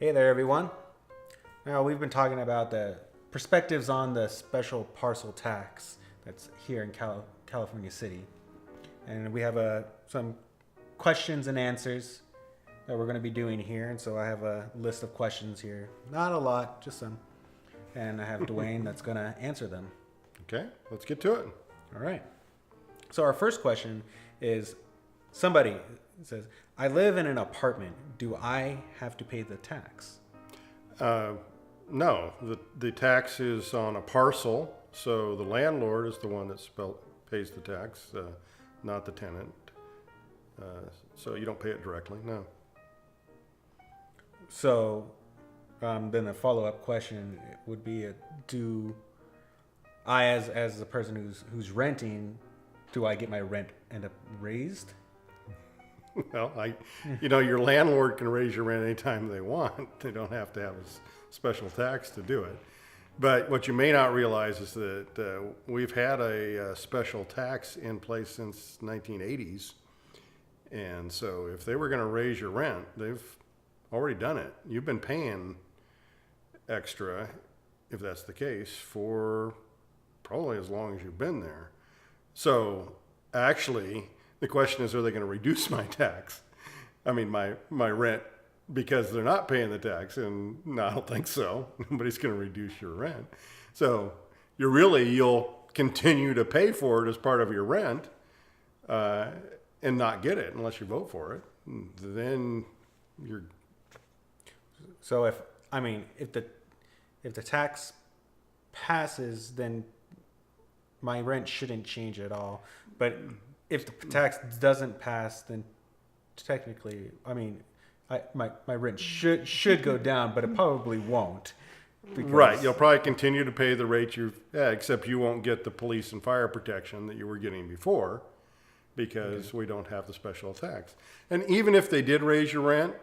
Hey there, everyone. Now, we've been talking about the perspectives on the special parcel tax that's here in California City. And we have some questions and answers that we're going to be doing here. And so I have a list of questions here. Not a lot, just some. And I have Dwayne that's going to answer them. Okay, let's get to it. All right. So our first question is, somebody says, I live in an apartment. Do I have to pay the tax? No, the tax is on a parcel, so the landlord is the one that pays the tax, not the tenant. So you don't pay it directly, no. So then the follow-up question would be, do I, as the person who's renting, do I get my rent end up raised? Well, your landlord can raise your rent anytime they want. They don't have to have a special tax to do it. But what you may not realize is that we've had a special tax in place since 1980s. And so if they were going to raise your rent, they've already done it. You've been paying extra, if that's the case, for probably as long as you've been there. So actually, the question is, are they going to reduce my tax? I mean, my rent, because they're not paying the tax, and no, I don't think so. Nobody's going to reduce your rent. So you'll continue to pay for it as part of your rent and not get it unless you vote for it. Then you're... So if the tax passes, then my rent shouldn't change at all. But if the tax doesn't pass, then technically, my rent should go down, but it probably won't. Right, you'll probably continue to pay the rate except you won't get the police and fire protection that you were getting before because we don't have the special tax. And even if they did raise your rent,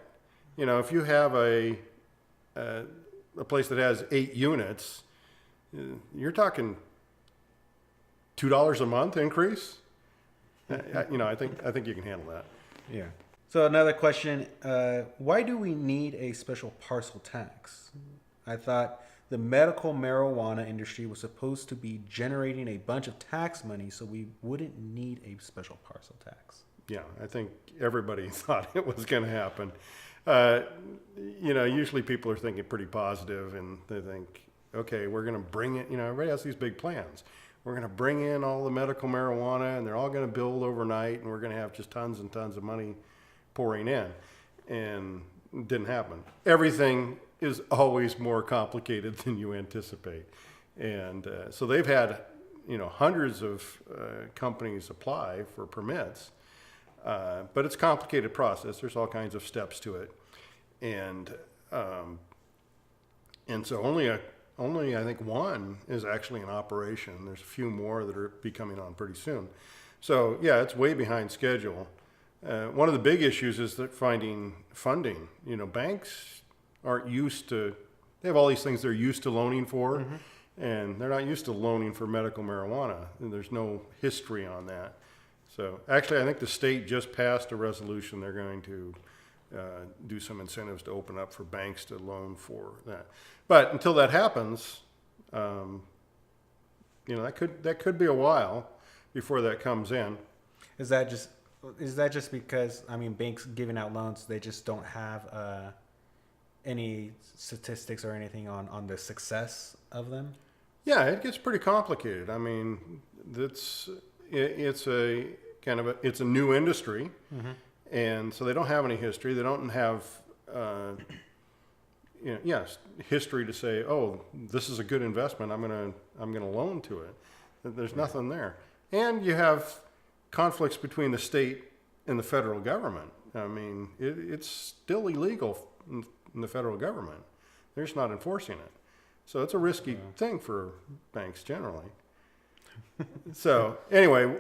if you have a place that has 8 units, you're talking $2 a month increase. I think you can handle that. Yeah. So another question, why do we need a special parcel tax? I thought the medical marijuana industry was supposed to be generating a bunch of tax money, so we wouldn't need a special parcel tax. Yeah, I think everybody thought it was going to happen. Usually people are thinking pretty positive, and they think, okay, we're going to bring it, everybody has these big plans. We're going to bring in all the medical marijuana, and they're all going to build overnight, and we're going to have just tons and tons of money pouring in. And it didn't happen. Everything is always more complicated than you anticipate. And so they've had, hundreds of companies apply for permits. But it's a complicated process. There's all kinds of steps to it. And so only I think one is actually in operation. There's a few more that are coming on pretty soon. So yeah, it's way behind schedule. One of the big issues is that finding funding. Banks aren't used to, they have all these things they're used to loaning for, and they're not used to loaning for medical marijuana. And there's no history on that. So actually, I think the state just passed a resolution. They're going to do some incentives to open up for banks to loan for that. But until that happens, that could be a while before that comes in. Is that just because banks giving out loans, they just don't have any statistics or anything on the success of them? Yeah, it gets pretty complicated. It's a new industry, and so they don't have any history. They don't have history to say, oh, this is a good investment. I'm gonna loan to it. There's nothing there, and you have conflicts between the state and the federal government. It's still illegal in the federal government. They're just not enforcing it, so it's a risky thing for banks generally. So anyway.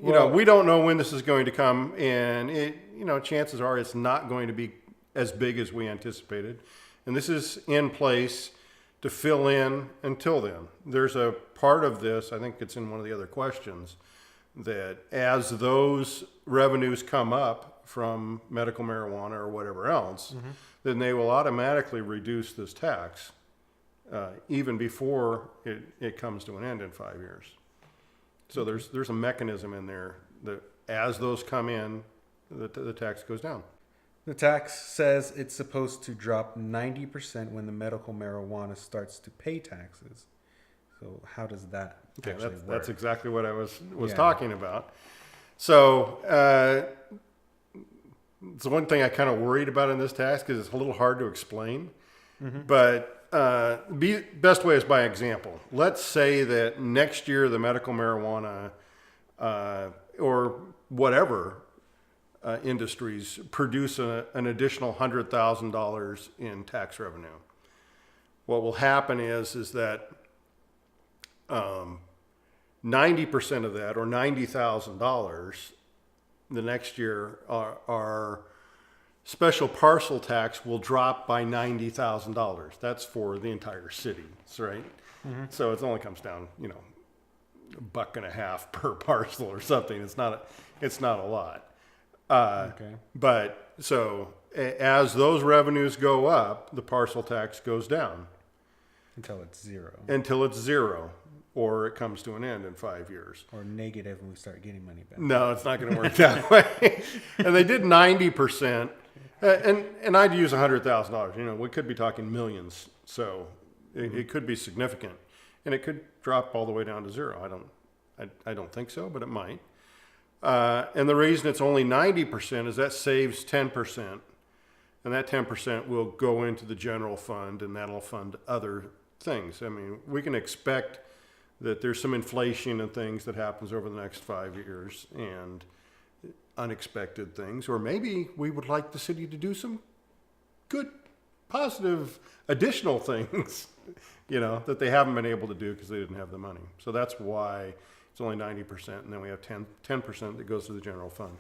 We don't know when this is going to come, and chances are it's not going to be as big as we anticipated. And this is in place to fill in until then. There's a part of this, I think it's in one of the other questions, that as those revenues come up from medical marijuana or whatever else, then they will automatically reduce this tax even before it comes to an end in 5 years. So there's a mechanism in there that as those come in, the tax goes down. The tax says it's supposed to drop 90% when the medical marijuana starts to pay taxes. So how does that actually work? That's exactly what I was talking about. So it's one thing I kind of worried about in this tax because it's a little hard to explain. But best way is by example. Let's say that next year the medical marijuana or whatever industries produce an additional $100,000 in tax revenue. What will happen is that 90% of that, or $90,000, the next year, our special parcel tax will drop by $90,000. That's for the entire city, right? So it only comes down, $1.50 per parcel or something. It's not a lot. Okay. But so as those revenues go up, the parcel tax goes down Until it's zero. Or it comes to an end in 5 years. Or negative when we start getting money back. No, it's not going to work that way. And they did 90%, and I'd use $100,000. We could be talking millions, so it could be significant, and it could drop all the way down to zero. I don't think so, but it might. And the reason it's only 90% is that saves 10%, and that 10% will go into the general fund, and that'll fund other things. I mean, we can expect that there's some inflation and things that happens over the next 5 years and unexpected things, or maybe we would like the city to do some good, positive, additional things, that they haven't been able to do because they didn't have the money. So that's why it's only 90%, and then we have 10% that goes to the general fund.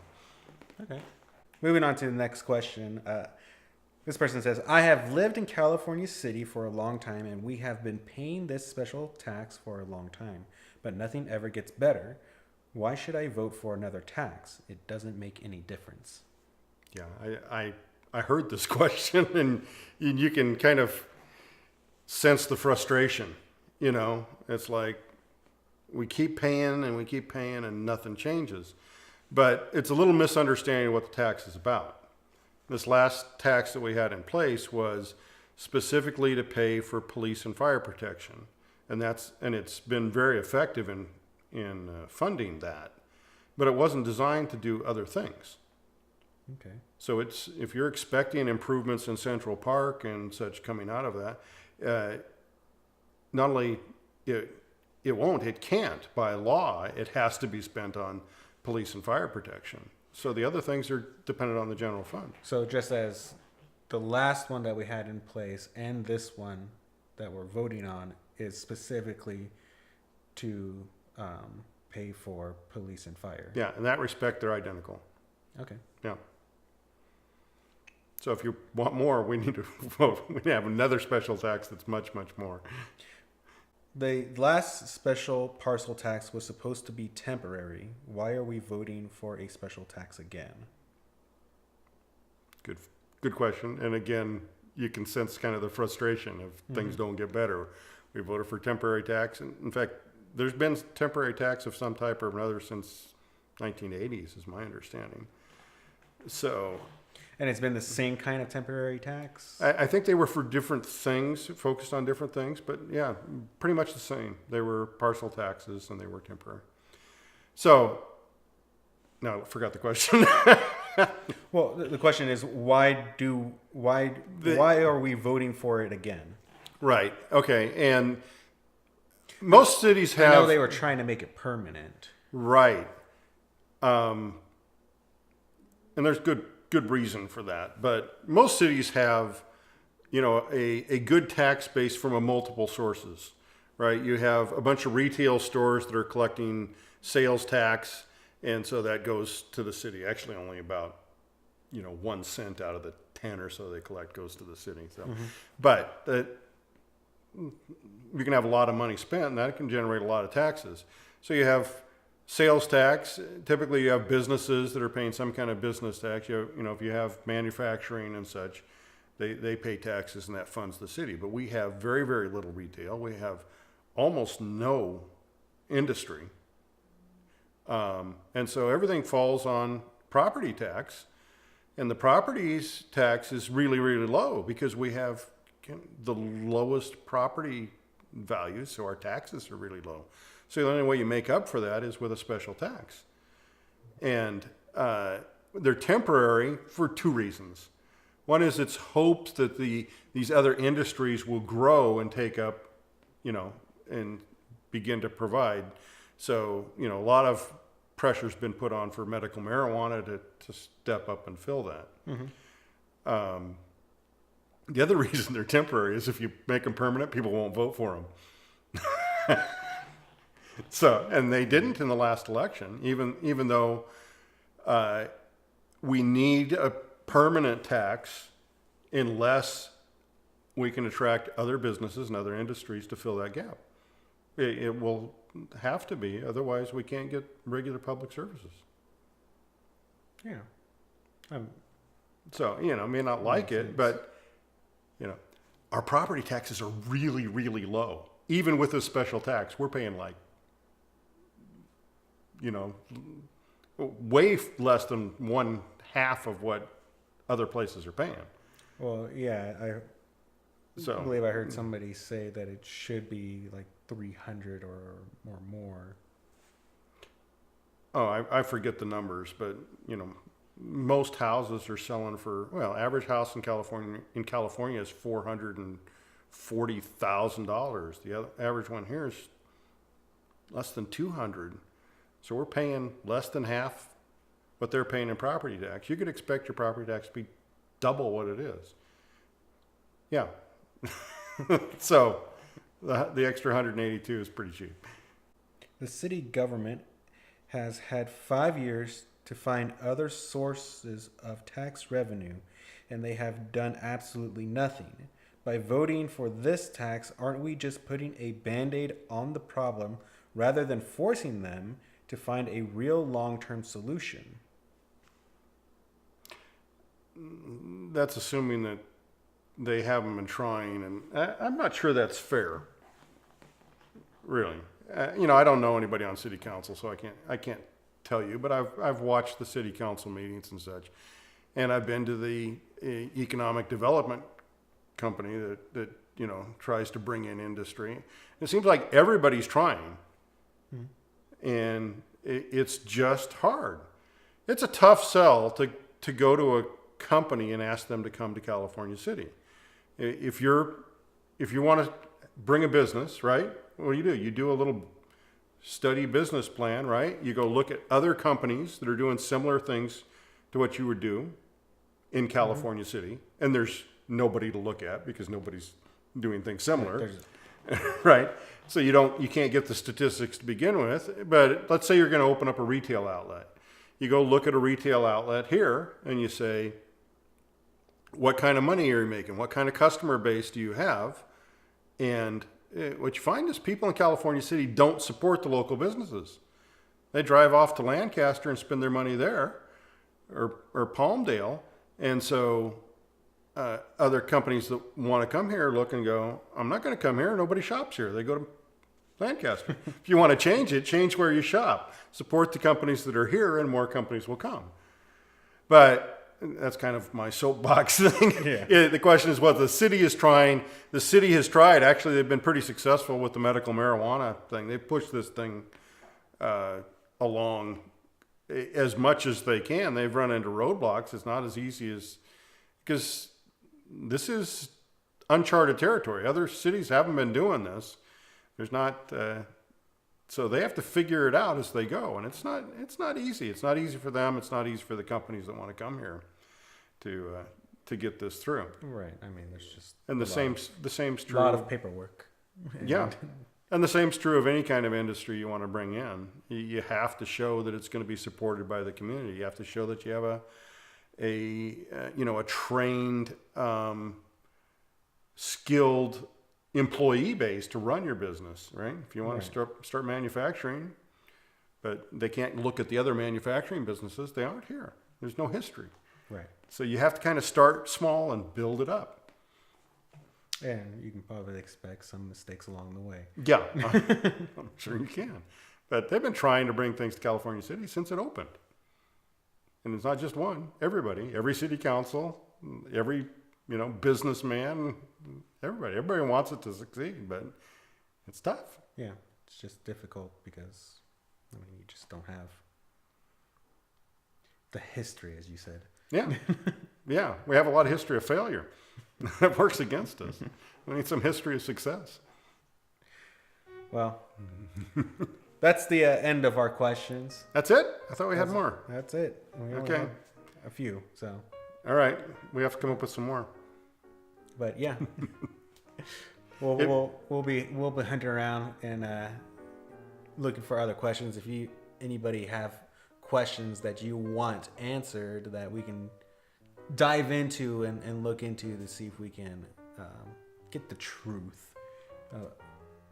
Okay. Moving on to the next question. This person says, I have lived in California City for a long time, and we have been paying this special tax for a long time, but nothing ever gets better. Why should I vote for another tax? It doesn't make any difference. Yeah, I heard this question, and you can kind of sense the frustration. It's like we keep paying and nothing changes. But it's a little misunderstanding of what the tax is about. This last tax that we had in place was specifically to pay for police and fire protection, and it's been very effective in funding that, but it wasn't designed to do other things. Okay. So if you're expecting improvements in Central Park and such coming out of that, not only it can't by law. It has to be spent on police and fire protection. So the other things are dependent on the general fund. So just as the last one that we had in place and this one that we're voting on is specifically to pay for police and fire. Yeah, in that respect, they're identical. Okay. Yeah. So if you want more, we need to vote. We have another special tax that's much, much more. The last special parcel tax was supposed to be temporary. Why are we voting for a special tax again? Good question. And again, you can sense kind of the frustration if things don't get better. We voted for temporary tax. And in fact, there's been temporary tax of some type or another since 1980s, is my understanding. So... And it's been the same kind of temporary tax? I think they were for different things, focused on different things, but yeah, pretty much the same. They were parcel taxes and they were temporary. So, no, I forgot the question. Well, the question is, why are we voting for it again? Right. Okay. And most cities have... I know they were trying to make it permanent. Right. And there's good reason for that. But most cities have, a good tax base from multiple sources, right? You have a bunch of retail stores that are collecting sales tax, and so that goes to the city. Actually, only about, 1 cent out of the 10 or so they collect goes to the city. So, but you can have a lot of money spent, and that can generate a lot of taxes. So you have Sales tax, typically you have businesses that are paying some kind of business tax. If you have manufacturing and such, they pay taxes and that funds the city. But we have very, very little retail. We have almost no industry. And so everything falls on property tax. And the properties tax is really, really low because we have the lowest property values, so our taxes are really low. So the only way you make up for that is with a special tax. And they're temporary for two reasons. One is it's hoped that these other industries will grow and take up, and begin to provide. So, a lot of pressure's been put on for medical marijuana to step up and fill that. Mm-hmm. The other reason they're temporary is if you make them permanent, people won't vote for them. So, and they didn't in the last election, even though we need a permanent tax unless we can attract other businesses and other industries to fill that gap. It will have to be, otherwise we can't get regular public services. Yeah. So, may not like it, but, our property taxes are really, really low. Even with this special tax, we're paying like, way less than 1/2 of what other places are paying. Well, yeah, I believe I heard somebody say that it should be like 300 or more. Oh, I forget the numbers, but most houses are selling for, average house in California is $440,000. The average one here is less than 200. So we're paying less than half what they're paying in property tax. You could expect your property tax to be double what it is. Yeah. So the extra 182 is pretty cheap. The city government has had 5 years to find other sources of tax revenue, and they have done absolutely nothing. By voting for this tax, aren't we just putting a Band-Aid on the problem rather than forcing them to find a real long-term solution? That's assuming that they haven't been trying, and I'm not sure that's fair. Really, I don't know anybody on city council, so I can't tell you. But I've watched the city council meetings and such, and I've been to the economic development company that tries to bring in industry. It seems like everybody's trying, and it's just hard. It's a tough sell to go to a company and ask them to come to California City. If you want to bring a business, right? What do? You do a little study business plan, right? You go look at other companies that are doing similar things to what you would do in California City, and there's nobody to look at because nobody's doing things similar, right? So you can't get the statistics to begin with. But let's say you're going to open up a retail outlet. You go look at a retail outlet here, and you say, what kind of money are you making? What kind of customer base do you have? And what you find is people in California City don't support the local businesses. They drive off to Lancaster and spend their money there, or Palmdale. And so other companies that want to come here look and go, I'm not going to come here. Nobody shops here. They go to Lancaster. If you want to change where you shop. Support the companies that are here, and more companies will come. But that's kind of my soapbox thing. Yeah. The question is what the city is trying. The city has tried. Actually, they've been pretty successful with the medical marijuana thing. They pushed this thing along as much as they can. They've run into roadblocks. It's not as easy because this is uncharted territory. Other cities haven't been doing this. There's not, so they have to figure it out as they go, and it's not easy. It's not easy for them. It's not easy for the companies that want to come here to get this through. Right. I mean, there's just the same's true. A lot of paperwork. Yeah, and the same's true of any kind of industry you want to bring in. You have to show that it's going to be supported by the community. You have to show that you have a trained, skilled employee base to run your business, right? If you want to start manufacturing, but they can't look at the other manufacturing businesses. They aren't here. There's no history. Right. So you have to kind of start small and build it up. And you can probably expect some mistakes along the way. Yeah, I'm sure you can. But they've been trying to bring things to California City since it opened. And it's not just one. Everybody, every city council, every, businessman, everybody wants it to succeed, but it's tough. Yeah, it's just difficult because, you just don't have the history, as you said. Yeah. Yeah. We have a lot of history of failure. That works against us. We need some history of success. Well, that's the end of our questions. That's it? I thought we had more. That's it. We only Okay. have a few, so. All right. We have to come up with some more. But yeah. We'll be hunting around and looking for other questions. If anybody have questions that you want answered that we can dive into and look into to see if we can get the truth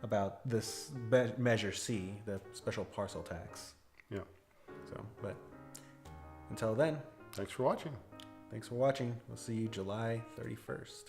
about this Measure C, the special parcel tax. Yeah. So, but until then, Thanks for watching. thanks for watching. We'll see you July 31st.